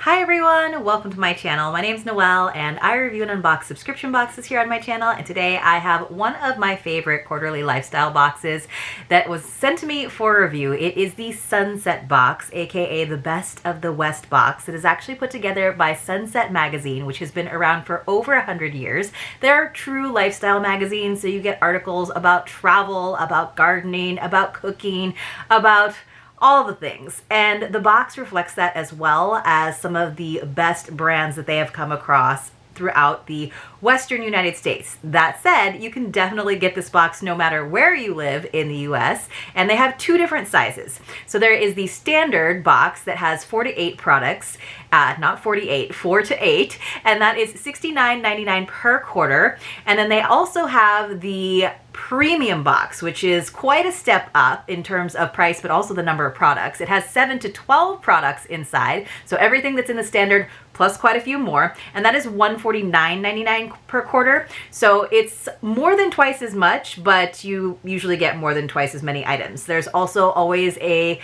Hi everyone, welcome to my channel. My name is Noelle and I review and unbox subscription boxes here on my channel, and today I have one of my favorite quarterly lifestyle boxes that was sent to me for review. It is the Sunset box, aka the Best of the West box. It is actually put together by Sunset magazine, which has been around for over 100 years. They're true lifestyle magazines, so you get articles about travel, about gardening, about cooking, about all the things, and the box reflects that, as well as some of the best brands that they have come across throughout the Western United States. That said, you can definitely get this box no matter where you live in the US, and they have two different sizes. So there is the standard box that has 4 to 8 products, not 48, 4 to 8, and that is $69.99 per quarter. And then they also have the premium box, which is quite a step up in terms of price, but also the number of products. It has 7 to 12 products inside, so everything that's in the standard plus quite a few more, and that is $149.99 per quarter. So it's more than twice as much, but you usually get more than twice as many items. There's also always a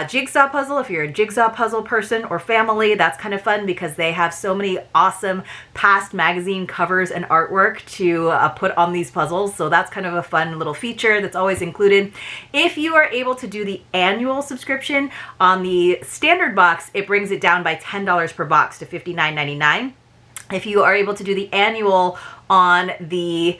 jigsaw puzzle. If you're a jigsaw puzzle person or family, that's kind of fun because they have so many awesome past magazine covers and artwork to put on these puzzles. So that's kind of a fun little feature that's always included. If you are able to do the annual subscription on the standard box, it brings it down by $10 per box to $59.99. If you are able to do the annual on the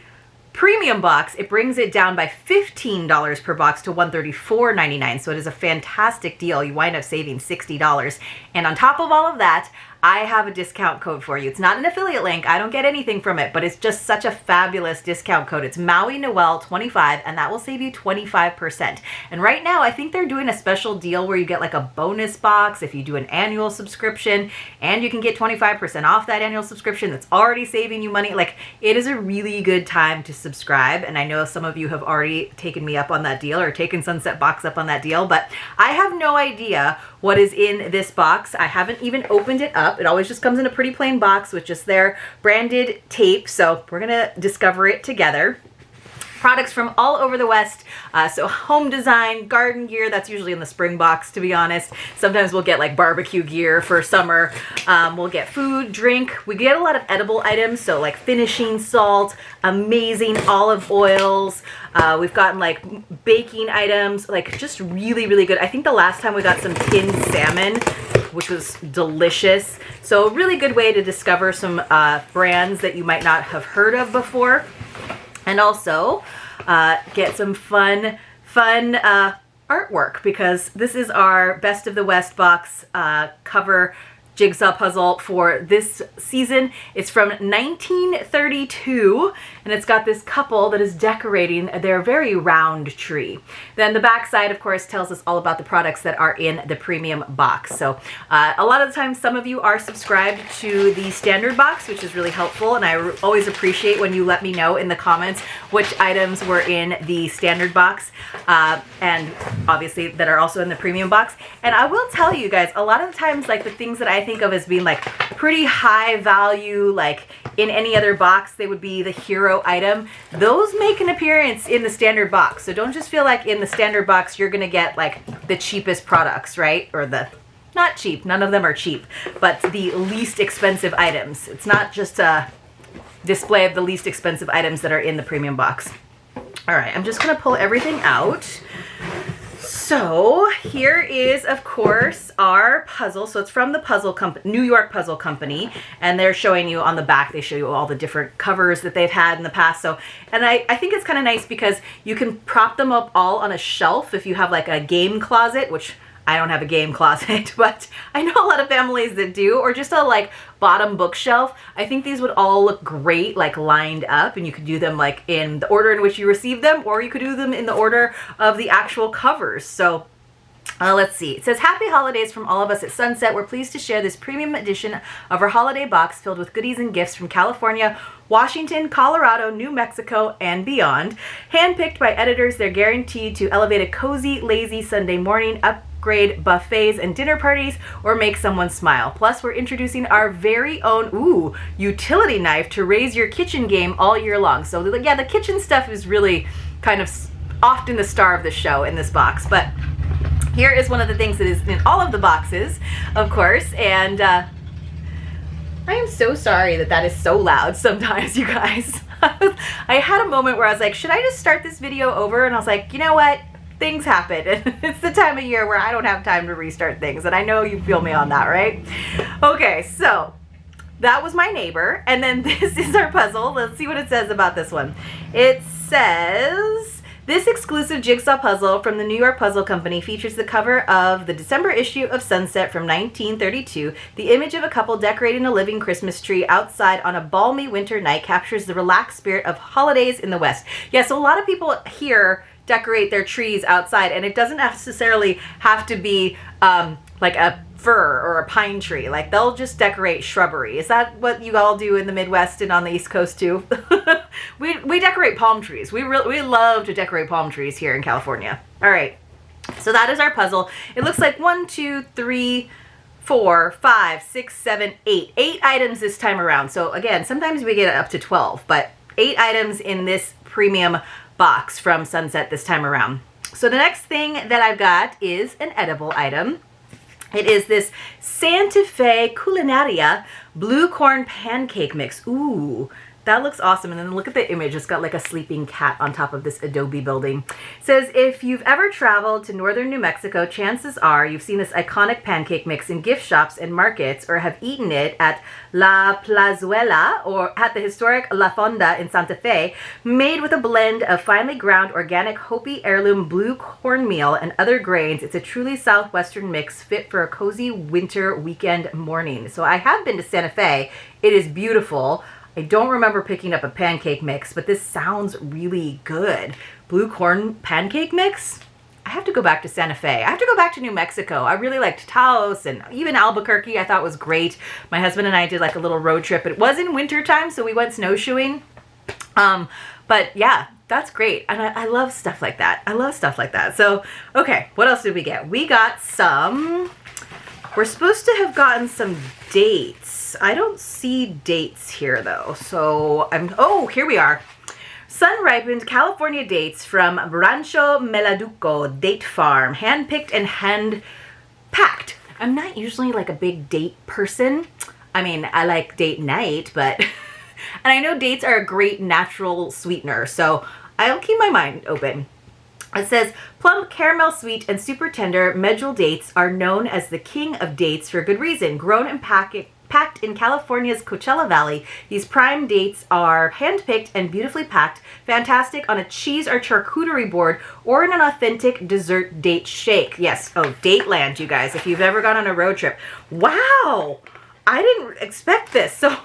premium box, it brings it down by $15 per box to $134.99. So it is a fantastic deal. You wind up saving $60. And on top of all of that, I have a discount code for you. It's not an affiliate link. I don't get anything from it, but it's just such a fabulous discount code. It's mauinoel25, and that will save you 25%. And right now, I think they're doing a special deal where you get like a bonus box if you do an annual subscription, and you can get 25% off that annual subscription. That's already saving you money. Like, it is a really good time to subscribe, and I know some of you have already taken me up on that deal or taken Sunset Box up on that deal, but I have no idea what is in this box. I haven't even opened it up. It always just comes in a pretty plain box with just their branded tape, so we're gonna discover it together. Products from all over the West, so home design, garden gear, that's usually in the spring box, to be honest. Sometimes we'll get like barbecue gear for summer. We'll get food, drink. We get a lot of edible items, so like finishing salt, amazing olive oils. We've gotten like baking items, like just really, really good. I think the last time we got some tinned salmon, which was delicious. So a really good way to discover some brands that you might not have heard of before. And also get some fun artwork, because this is our Best of the West box cover jigsaw puzzle for this season. It's from 1932, and it's got this couple that is decorating their very round tree. Then the back side, of course, tells us all about the products that are in the premium box. So a lot of the time, some of you are subscribed to the standard box, which is really helpful, and I always appreciate when you let me know in the comments which items were in the standard box, and obviously that are also in the premium box. And I will tell you guys, a lot of the times, like the things that I think of as being like pretty high value, like in any other box they would be the hero item, those make an appearance in the standard box. So don't just feel like in the standard box you're gonna get like the cheapest products, right? Or the not cheap, none of them are cheap, but the least expensive items. It's not just a display of the least expensive items that are in the premium box. All right, I'm just gonna pull everything out. So here is, of course, our puzzle. So it's from the puzzle company, New York Puzzle Company, and they're showing you on the back, they show you all the different covers that they've had in the past. So, and I think it's kind of nice because you can prop them up all on a shelf if you have like a game closet, which I don't have a game closet, but I know a lot of families that do, or just a like bottom bookshelf. I think these would all look great like lined up, and you could do them like in the order in which you receive them, or you could do them in the order of the actual covers. So let's see. It says, "Happy holidays from all of us at Sunset. We're pleased to share this premium edition of our holiday box filled with goodies and gifts from California, Washington, Colorado, New Mexico, and beyond. Handpicked by editors, they're guaranteed to elevate a cozy, lazy Sunday morning, upgrade buffets and dinner parties, or make someone smile. Plus, we're introducing our very own, utility knife to raise your kitchen game all year long." So yeah, the kitchen stuff is really kind of often the star of the show in this box, but here is one of the things that is in all of the boxes, of course, and I am so sorry that that is so loud sometimes, you guys. I had a moment where I was like, should I just start this video over? And I was like, you know what? Things happen. It's the time of year where I don't have time to restart things. And I know you feel me on that, right? Okay, so that was my neighbor. And then this is our puzzle. Let's see what it says about this one. It says, this exclusive jigsaw puzzle from the New York Puzzle Company features the cover of the December issue of Sunset from 1932. The image of a couple decorating a living Christmas tree outside on a balmy winter night captures the relaxed spirit of holidays in the West. Yeah, so a lot of people here decorate their trees outside, and it doesn't necessarily have to be like a fir or a pine tree. Like, they'll just decorate shrubbery. Is that what you all do in the Midwest and on the East Coast too? we decorate palm trees. We love to decorate palm trees here in California. All right, so that is our puzzle. It looks like 1, 2, 3, 4, 5, 6, 7, 8. 8 items this time around. So again, sometimes we get up to 12, but 8 items in this premium box from Sunset this time around. So the next thing that I've got is an edible item. It is this Santa Fe Culinaria blue corn pancake mix. Ooh, that looks awesome. And then look at the image. It's got like a sleeping cat on top of this adobe building. It says, if you've ever traveled to northern New Mexico, chances are you've seen this iconic pancake mix in gift shops and markets, or have eaten it at La Plazuela or at the historic La Fonda in Santa Fe. Made with a blend of finely ground organic Hopi heirloom blue cornmeal and other grains, it's a truly southwestern mix fit for a cozy winter weekend morning. So I have been to Santa Fe. It is beautiful. I don't remember picking up a pancake mix, but this sounds really good. Blue corn pancake mix? I have to go back to Santa Fe. I have to go back to New Mexico. I really liked Taos and even Albuquerque I thought was great. My husband and I did like a little road trip. It was in winter time, so we went snowshoeing. But yeah, that's great. And I love stuff like that. I love stuff like that. So, okay, what else did we get? We got some, we're supposed to have gotten some dates. I don't see dates here though. So oh, here we are. Sun-ripened California dates from Rancho Meladuco Date Farm, hand-picked and hand-packed. I'm not usually like a big date person. I mean, I like date night, but and I know dates are a great natural sweetener, so I'll keep my mind open. It says, plump, caramel sweet, and super tender medjool dates are known as the king of dates for good reason. Grown and packed in California's Coachella Valley, these prime dates are hand-picked and beautifully packed, fantastic on a cheese or charcuterie board or in an authentic dessert date shake. Yes, oh, date land, you guys, if you've ever gone on a road trip. Wow, I didn't expect this. So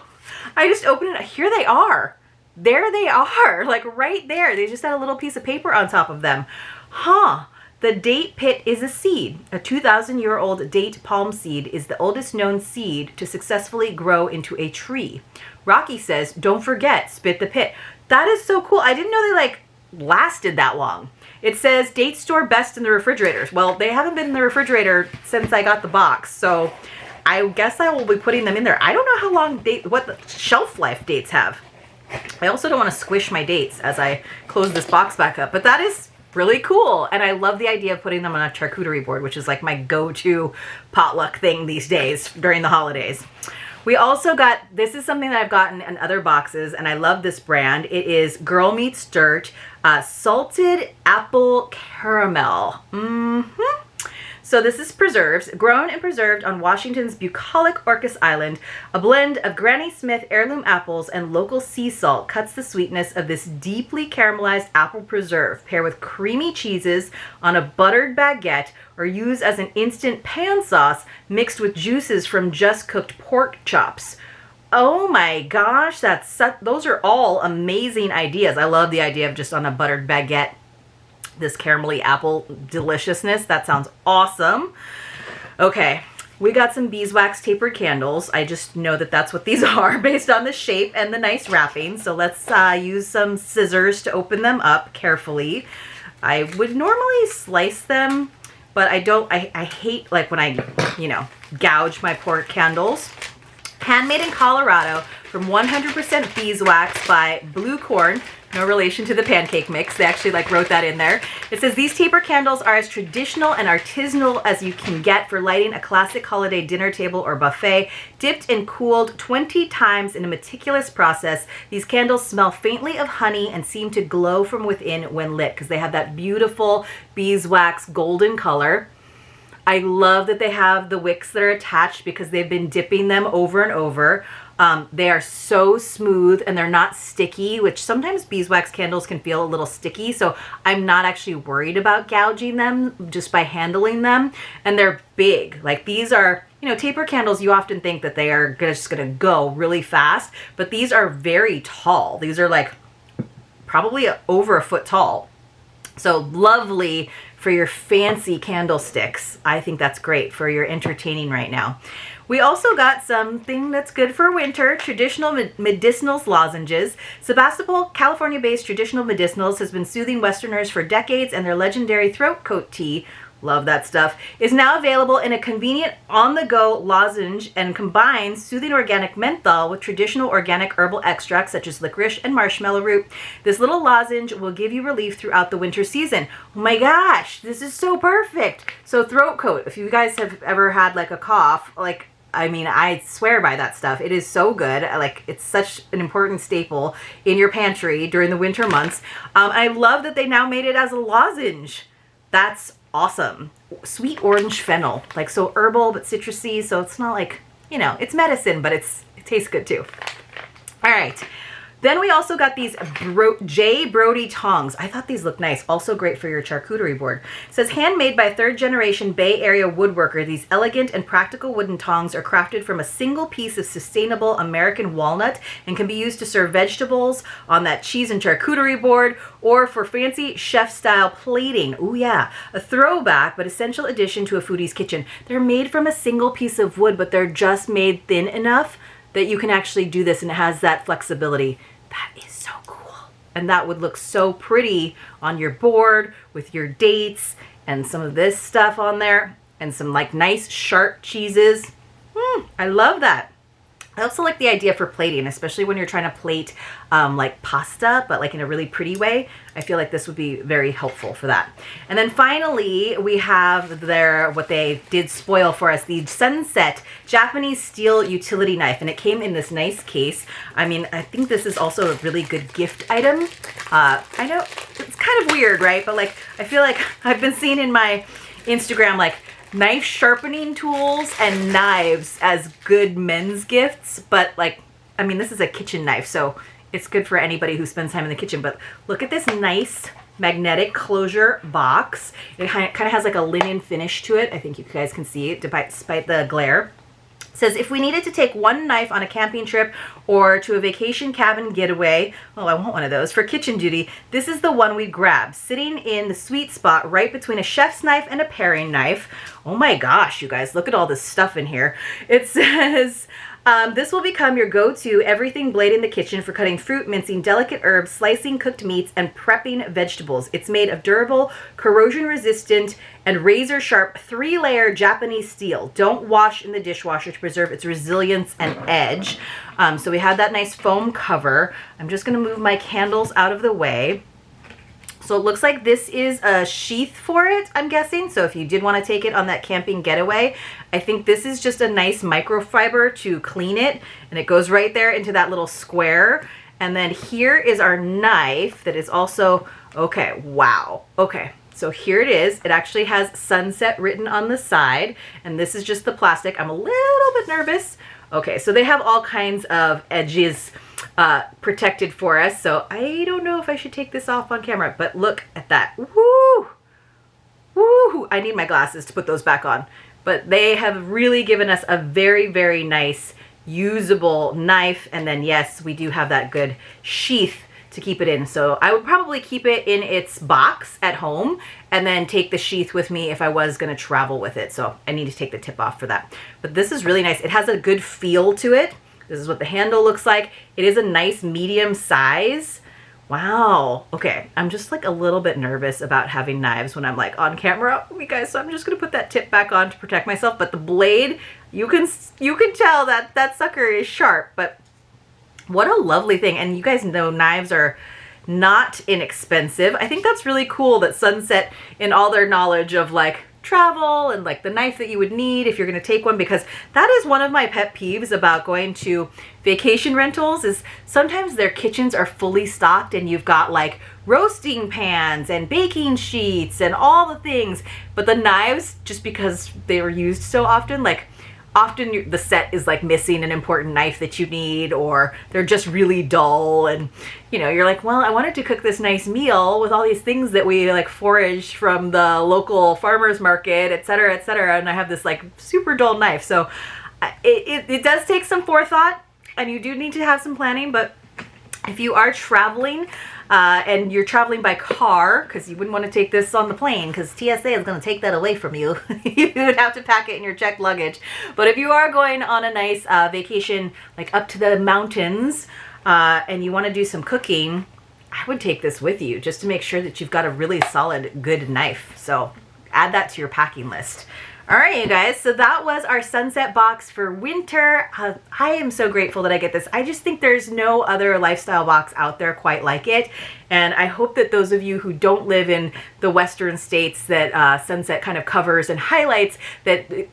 I just opened it. Here they are. There they are, like right there. They just had a little piece of paper on top of them. Huh. The date pit is a seed. A 2,000-year-old date palm seed is the oldest known seed to successfully grow into a tree. Rocky says, don't forget, spit the pit. That is so cool. I didn't know they like lasted that long. It says dates store best in the refrigerators. Well, they haven't been in the refrigerator since I got the box, so I guess I will be putting them in there. I don't know how long what the shelf life dates have. I also don't want to squish my dates as I close this box back up, but that is really cool. And I love the idea of putting them on a charcuterie board, which is like my go-to potluck thing these days during the holidays. We also got, this is something that I've gotten in other boxes, and I love this brand. It is Girl Meets Dirt Salted Apple Caramel. So this is preserves, grown and preserved on Washington's bucolic Orcas Island. A blend of Granny Smith heirloom apples and local sea salt cuts the sweetness of this deeply caramelized apple preserve. Pair with creamy cheeses on a buttered baguette or use as an instant pan sauce mixed with juices from just cooked pork chops. Oh my gosh, those are all amazing ideas. I love the idea of just on a buttered baguette, this caramelly apple deliciousness. That sounds awesome. Okay, we got some beeswax tapered candles. I just know that that's what these are based on the shape and the nice wrapping. So let's use some scissors to open them up carefully. I would normally slice them, but I don't, I hate like when I, you know, gouge my poor candles. Handmade in Colorado from 100% beeswax by Blue Corn, No relation to the pancake mix. They actually like wrote that in there. It says these taper candles are as traditional and artisanal as you can get for lighting a classic holiday dinner table or buffet. Dipped and cooled 20 times in a meticulous process, these candles smell faintly of honey and seem to glow from within when lit because they have that beautiful beeswax golden color. I love that they have the wicks that are attached because they've been dipping them over and over. They are so smooth and they're not sticky, which sometimes beeswax candles can feel a little sticky. So I'm not actually worried about gouging them just by handling them. And they're big. Like these are, you know, taper candles, you often think that they are just going to go really fast, but these are very tall. These are like probably over a foot tall. So lovely for your fancy candlesticks. I think that's great for your entertaining right now. We also got something that's good for winter, traditional medicinals lozenges. Sebastopol, California-based traditional medicinals has been soothing Westerners for decades, and their legendary throat coat tea, love that stuff, is now available in a convenient on-the-go lozenge and combines soothing organic menthol with traditional organic herbal extracts such as licorice and marshmallow root. This little lozenge will give you relief throughout the winter season. Oh my gosh, this is so perfect. So throat coat, if you guys have ever had like a cough, like, I mean, I swear by that stuff. It is so good. Like, it's such an important staple in your pantry during the winter months. I love that they now made it as a lozenge. That's awesome. Sweet orange fennel, like so herbal but citrusy, so it's not like, you know, it's medicine, but it tastes good too. All right. Then we also got these J. Brody tongs. I thought these looked nice. Also great for your charcuterie board. It says, handmade by third-generation Bay Area woodworker, these elegant and practical wooden tongs are crafted from a single piece of sustainable American walnut and can be used to serve vegetables on that cheese and charcuterie board or for fancy chef-style plating. Ooh, yeah. A throwback but essential addition to a foodie's kitchen. They're made from a single piece of wood, but they're just made thin enough that you can actually do this, and it has that flexibility. That is so cool. And that would look so pretty on your board with your dates and some of this stuff on there and some like nice sharp cheeses. I love that. I also like the idea for plating, especially when you're trying to plate like pasta, but like in a really pretty way. I feel like this would be very helpful for that. And then finally, we have what they did spoil for us, the Sunset Japanese steel utility knife. And it came in this nice case. I mean, I think this is also a really good gift item. I know it's kind of weird, right? But like, I feel like I've been seeing in my Instagram, like, knife sharpening tools and knives as good men's gifts, but like, I mean, this is a kitchen knife, so it's good for anybody who spends time in the kitchen. But look at this nice magnetic closure box. It kind of has like a linen finish to it. I think you guys can see it despite the glare. It says, if we needed to take one knife on a camping trip or to a vacation cabin getaway, oh, I want one of those, for kitchen duty, this is the one we'd grab, sitting in the sweet spot right between a chef's knife and a paring knife. Oh my gosh, you guys, look at all this stuff in here. It says, this will become your go-to everything blade in the kitchen for cutting fruit, mincing delicate herbs, slicing cooked meats, and prepping vegetables. It's made of durable, corrosion-resistant, and razor-sharp 3-layer Japanese steel. Don't wash in the dishwasher to preserve its resilience and edge. So we have that nice foam cover. I'm just going to move my candles out of the way. So it looks like this is a sheath for it, I'm guessing. So if you did want to take it on that camping getaway, I think this is just a nice microfiber to clean it. And it goes right there into that little square. And then here is our knife that is also, okay, wow. Okay, so here it is. It actually has Sunset written on the side. And this is just the plastic. I'm a little bit nervous. Okay, so they have all kinds of edges protected for us, so I don't know if I should take this off on camera, but look at that. Woo! Woo! I need my glasses to put those back on. But they have really given us a very, very nice usable knife, and then yes, we do have that good sheath to keep it in. So I would probably keep it in its box at home and then take the sheath with me if I was going to travel with it. So I need to take the tip off for that. But this is really nice. It has a good feel to it. This is what the handle looks like. It is a nice medium size. Wow. Okay. I'm just like a little bit nervous about having knives when I'm like on camera, you guys. So I'm just going to put that tip back on to protect myself. But the blade, you can tell that that sucker is sharp, but what a lovely thing. And you guys know knives are not inexpensive. I think that's really cool that Sunset, in all their knowledge of like travel and like the knife that you would need if you're going to take one, because that is one of my pet peeves about going to vacation rentals, is sometimes their kitchens are fully stocked and you've got like roasting pans and baking sheets and all the things, but the knives, just because they were used so often, like often the set is like missing an important knife that you need, or they're just really dull, and you know, you're like, well, I wanted to cook this nice meal with all these things that we like foraged from the local farmers market, etc., etc., and I have this like super dull knife. So it does take some forethought, and you do need to have some planning. But if you are traveling and you're traveling by car, because you wouldn't want to take this on the plane because TSA is going to take that away from you. You would have to pack it in your checked luggage. But if you are going on a nice vacation, like up to the mountains, and you want to do some cooking, I would take this with you just to make sure that you've got a really solid, good knife. So add that to your packing list. All right, you guys, so that was our Sunset box for winter. I am so grateful that I get this. I just think there's no other lifestyle box out there quite like it. And I hope that those of you who don't live in the western states that Sunset kind of covers and highlights, that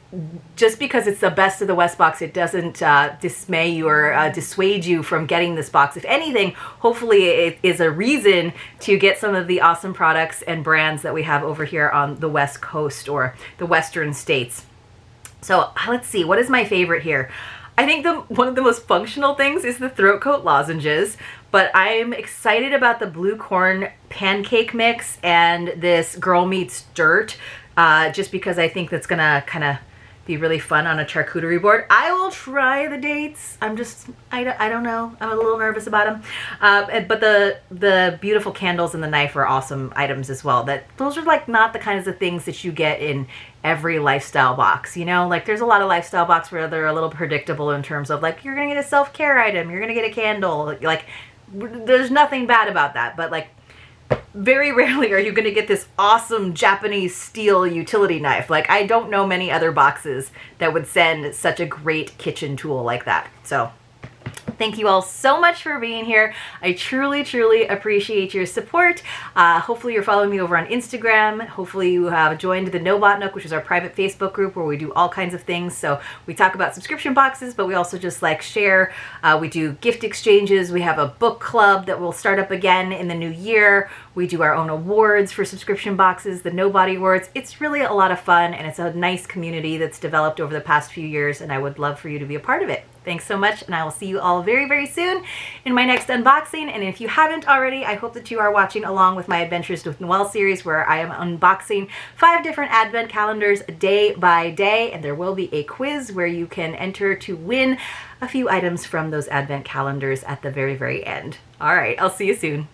just because it's the best of the West box, it doesn't dismay you or dissuade you from getting this box. If anything, hopefully it is a reason to get some of the awesome products and brands that we have over here on the West Coast or the western states. So let's see, what is my favorite here? I think one of the most functional things is the throat coat lozenges, but I'm excited about the blue corn pancake mix and this Girl Meets Dirt, just because I think that's gonna kind of be really fun on a charcuterie board. I will try the dates. I don't know. I'm a little nervous about them. But the beautiful candles and the knife are awesome items as well. Those are like not the kinds of things that you get in every lifestyle box, you know? Like there's a lot of lifestyle box where they're a little predictable in terms of like, you're gonna get a self-care item, you're gonna get a candle. Like there's nothing bad about that, but like very rarely are you going to get this awesome Japanese steel utility knife. Like I don't know many other boxes that would send such a great kitchen tool like that. So thank you all so much for being here. I truly, truly appreciate your support. Hopefully you're following me over on Instagram. Hopefully you have joined the No Nook, which is our private Facebook group where we do all kinds of things. So we talk about subscription boxes, but we also just like share. We do gift exchanges. We have a book club that will start up again in the new year. We do our own awards for subscription boxes, the Nobody Awards. It's really a lot of fun, and it's a nice community that's developed over the past few years, and I would love for you to be a part of it. Thanks so much, and I will see you all very, very soon in my next unboxing. And if you haven't already, I hope that you are watching along with my Adventures with Noel series, where I am unboxing 5 different advent calendars day by day, and there will be a quiz where you can enter to win a few items from those advent calendars at the very, very end. All right, I'll see you soon.